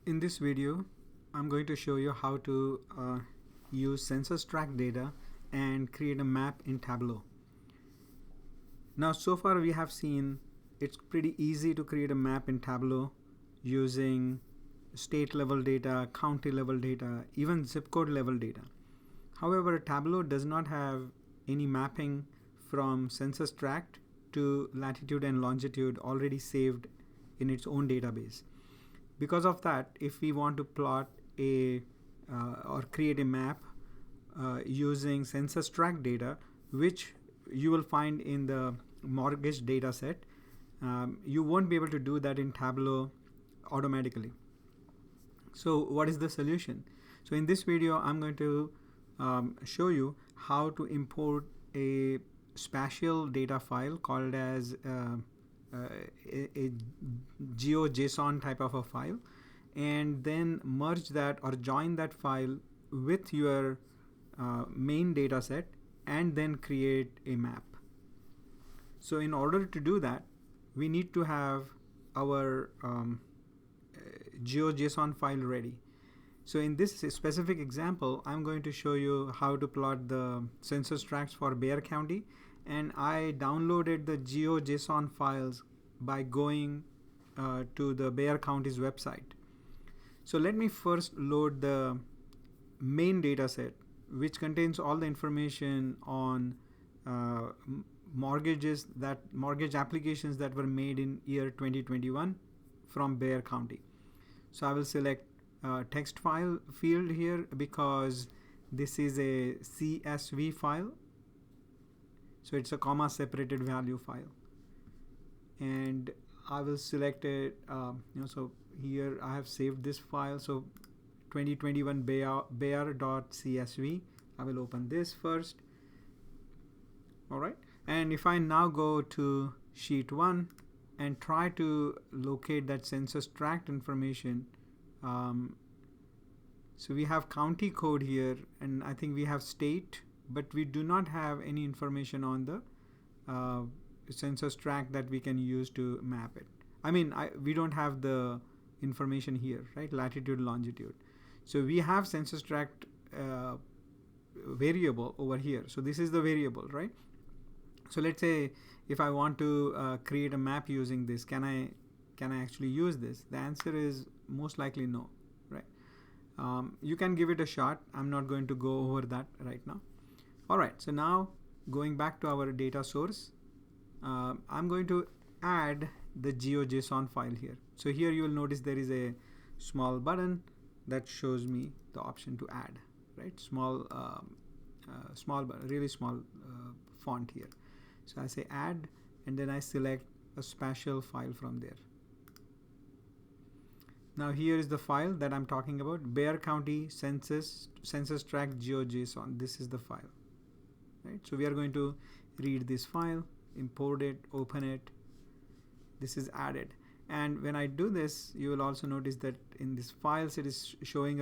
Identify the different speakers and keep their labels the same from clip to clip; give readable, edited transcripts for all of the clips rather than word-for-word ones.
Speaker 1: In this video, I'm going to show you how to use census tract data and create a map in Tableau. Now, so far we have seen it's pretty easy to create a map in Tableau using state level data, county level data, even zip code level data. However, Tableau does not have any mapping from census tract to latitude and longitude already saved in its own database. Because of that, if we want to plot or create a map using census tract data, which you will find in the mortgage data set, you won't be able to do that in Tableau automatically. So what is the solution? So in this video, I'm going to show you how to import a spatial data file called as a GeoJSON type of a file, and then merge that or join that file with your main data set and then create a map. So in order to do that, we need to have our GeoJSON file ready. So in this specific example, I'm going to show you how to plot the census tracts for Bexar County, and I downloaded the GeoJSON files by going to the Bexar County's website. So let me first load the main data set, which contains all the information on mortgage applications that were made in year 2021 from Bexar County. So I will select text file field here because this is a CSV file. So it's a comma separated value file. And I will select it, so here I have saved this file. So 2021 Bexar.csv. I will open this first. All right. And if I now go to sheet 1 and try to locate that census tract information, so we have county code here, and I think we have state, but we do not have any information on the census tract that we can use to map it. I mean, we don't have the information here, right? Latitude, longitude. So we have census tract variable over here. So this is the variable, right? So let's say if I want to create a map using this, can I actually use this? The answer is most likely no, right? You can give it a shot. I'm not going to go over that right now. All right, so now going back to our data source, I'm going to add the GeoJSON file here. So here you will notice there is a small button that shows me the option to add, right? Small button, really small font here. So I say add, and then I select a spatial file from there. Now here is the file that I'm talking about, Bexar County census tract GeoJSON. This is the file, right? So we are going to read this file, import it, open it. This is added. And when I do this, you will also notice that in these files, it is showing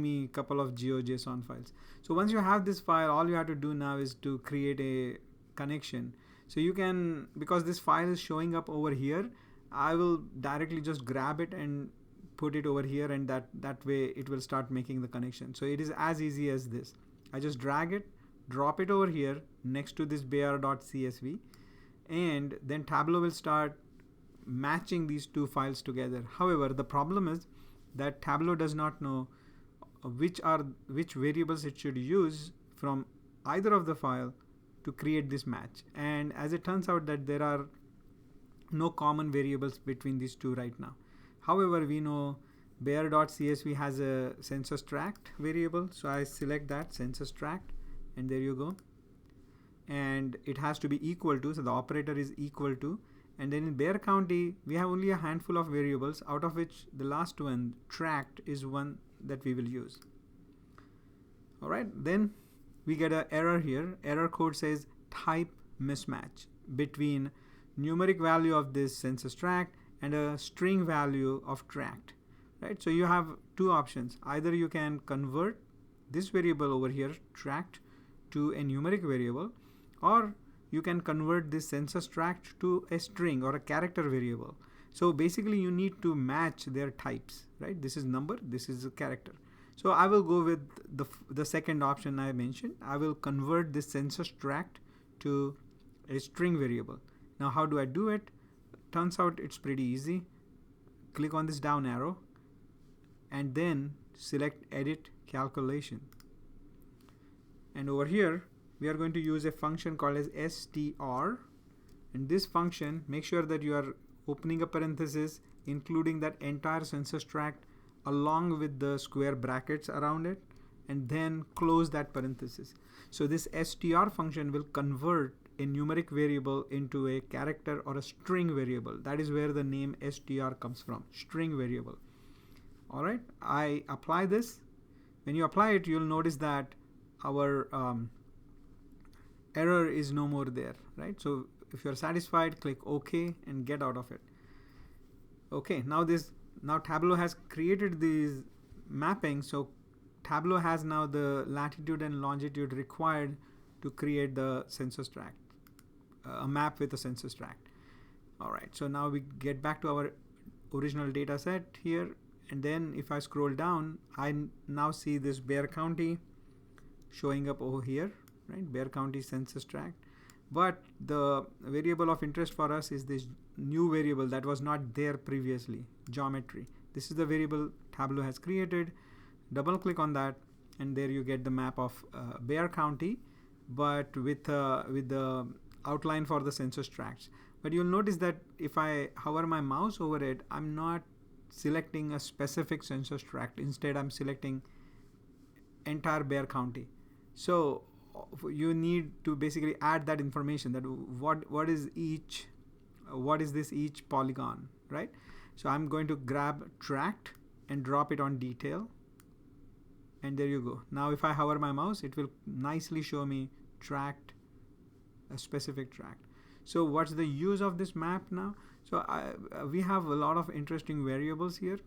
Speaker 1: me a couple of GeoJSON files. So once you have this file, all you have to do now is to create a connection. So you can, because this file is showing up over here, I will directly just grab it and put it over here, and that way it will start making the connection. So it is as easy as this. I just drag it, drop it over here next to this Bexar.csv, and then Tableau will start matching these two files together. However, the problem is that Tableau does not know which variables it should use from either of the file to create this match. And as it turns out that there are no common variables between these two right now. However, we know Bexar.csv has a census tract variable, so I select that census tract, and there you go. And it has to be equal to, so the operator is equal to. And then in Bexar County, we have only a handful of variables, out of which the last one, tract, is one that we will use. All right, then we get an error here. Error code says type mismatch between numeric value of this census tract and a string value of tract, right? So you have two options. Either you can convert this variable over here, tract, to a numeric variable, or you can convert this census tract to a string or a character variable. So basically you need to match their types, right? This is number, this is a character. So I will go with the second option I mentioned. I will convert this census tract to a string variable. Now how do I do it? Turns out it's pretty easy. Click on this down arrow and then select edit calculation. And over here we are going to use a function called as str, and this function, make sure that you are opening a parenthesis including that entire census tract along with the square brackets around it, and then close that parenthesis. So this str function will convert a numeric variable into a character or a string variable. That is where the name str comes from, string variable. Alright, I apply this. When you apply it, you'll notice that our error is no more there, right? So if you're satisfied, click OK and get out of it. Okay, now Tableau has created these mappings, so Tableau has now the latitude and longitude required to create the census tract, a map with a census tract. Alright, so now we get back to our original data set here, and then if I scroll down, I now see this Bexar County showing up over here, right? Bexar County census tract. But the variable of interest for us is this new variable that was not there previously, geometry. This is the variable Tableau has created. Double click on that and there you get the map of Bexar County, but with the outline for the census tracts. But you'll notice that if I hover my mouse over it, I'm not selecting a specific census tract. Instead, I'm selecting entire Bexar County. So you need to basically add that information, that what is this each polygon, right? So I'm going to grab tract and drop it on detail, and there you go. Now if I hover my mouse, it will nicely show me tract, a specific tract. So what's the use of this map now? So we have a lot of interesting variables here.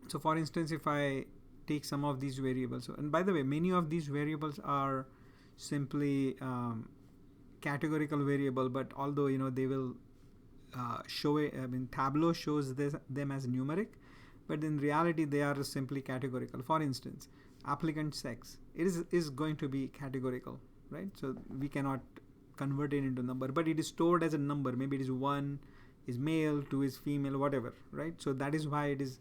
Speaker 1: So for instance, if I take some of these variables, and by the way, many of these variables are simply categorical variable, but although they will show it, Tableau shows them as numeric, but in reality they are simply categorical. For instance, applicant sex, it is going to be categorical, right? So we cannot convert it into number, but it is stored as a number. Maybe it is 1 is male, 2 is female, whatever, right? So that is why it is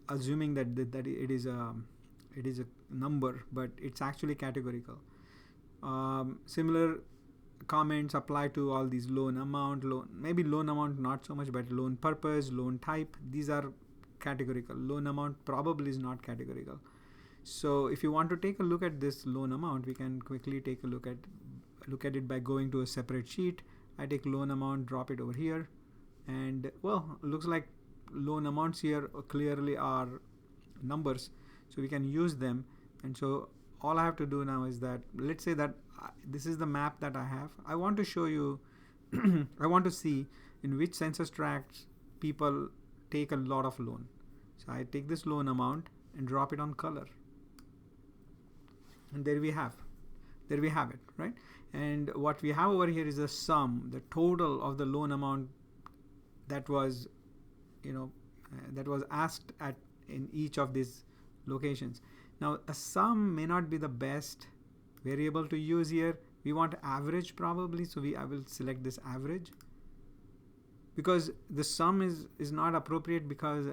Speaker 1: assuming that it is a number, but it's actually categorical. Similar comments apply to all these loan amount, maybe loan amount not so much, but loan purpose, loan type, these are categorical. Loan amount probably is not categorical. So if you want to take a look at this loan amount, we can quickly take a look at it by going to a separate sheet. I take loan amount, drop it over here, and well, looks like loan amounts here clearly are numbers, so we can use them. And so all I have to do now is that, let's say that this is the map that I have. I want to show you I want to see in which census tracts people take a lot of loan. So I take this loan amount and drop it on color, and there we have it, right? And what we have over here is the sum, the total of the loan amount that was that was asked at in each of these locations. Now a sum may not be the best variable to use here. We want average probably, so I will select this average, because the sum is not appropriate, because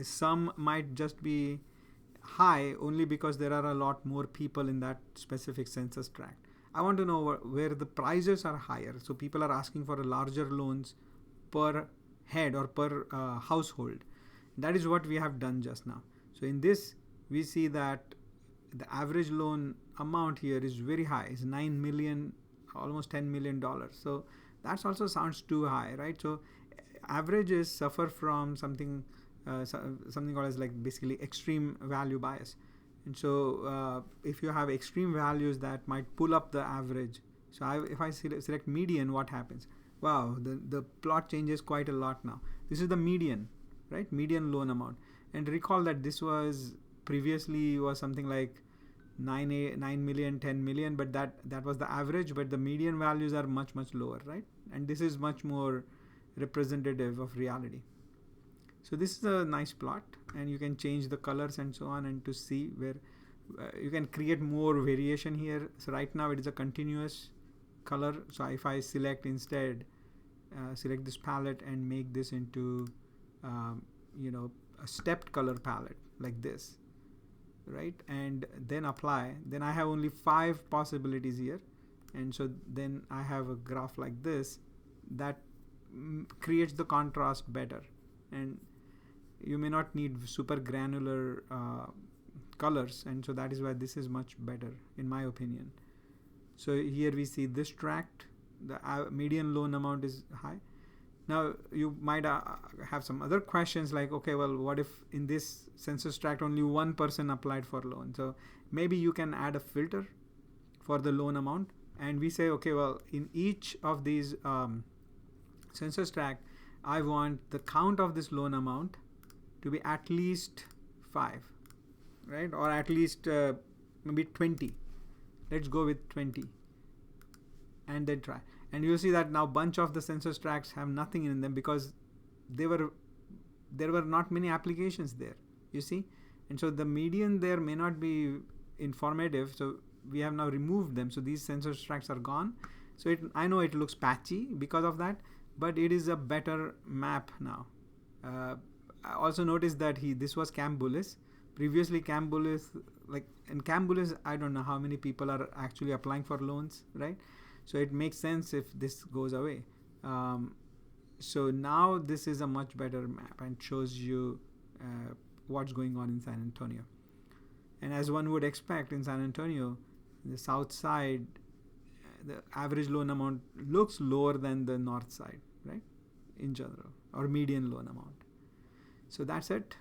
Speaker 1: sum might just be high only because there are a lot more people in that specific census tract. I want to know where the prices are higher, so people are asking for a larger loans per head or per household. That is what we have done just now. So in this we see that the average loan amount here is very high. It's 9 million, almost $10 million. So that also sounds too high, right? So averages suffer from something called as like basically extreme value bias. And so if you have extreme values, that might pull up the average. So if I select median, what happens? Wow, the plot changes quite a lot now. This is the median, right? Median loan amount. And recall that this was previously was something like 9 million, 10 million, but that was the average, but the median values are much lower, right? And this is much more representative of reality. So this is a nice plot, and you can change the colors and so on, and to see where you can create more variation here. So right now it is a continuous color. So if I select instead, select this palette and make this into a stepped color palette like this, right, and then apply, then I have only 5 possibilities here, and so then I have a graph like this that creates the contrast better, and you may not need super granular colors, and so that is why this is much better in my opinion. So here we see this tract, the median loan amount is high. Now you might have some other questions like, okay, well, what if in this census tract only one person applied for loan? So maybe you can add a filter for the loan amount, and we say, okay, well, in each of these census tract, I want the count of this loan amount to be at least 5, right, or at least maybe 20. Let's go with 20, and then try. And you'll see that now bunch of the census tracts have nothing in them because there were not many applications there, you see, and so the median there may not be informative, so we have now removed them. So these census tracts are gone. So I know it looks patchy because of that, but it is a better map now. I also noticed that this was Camp Bullis. Previously Camp Bullis, like in Camp Bullis, I don't know how many people are actually applying for loans, right? So it makes sense if this goes away. So now this is a much better map and shows you what's going on in San Antonio. And as one would expect in San Antonio, the south side, the average loan amount looks lower than the north side, right, in general, or median loan amount. So that's it.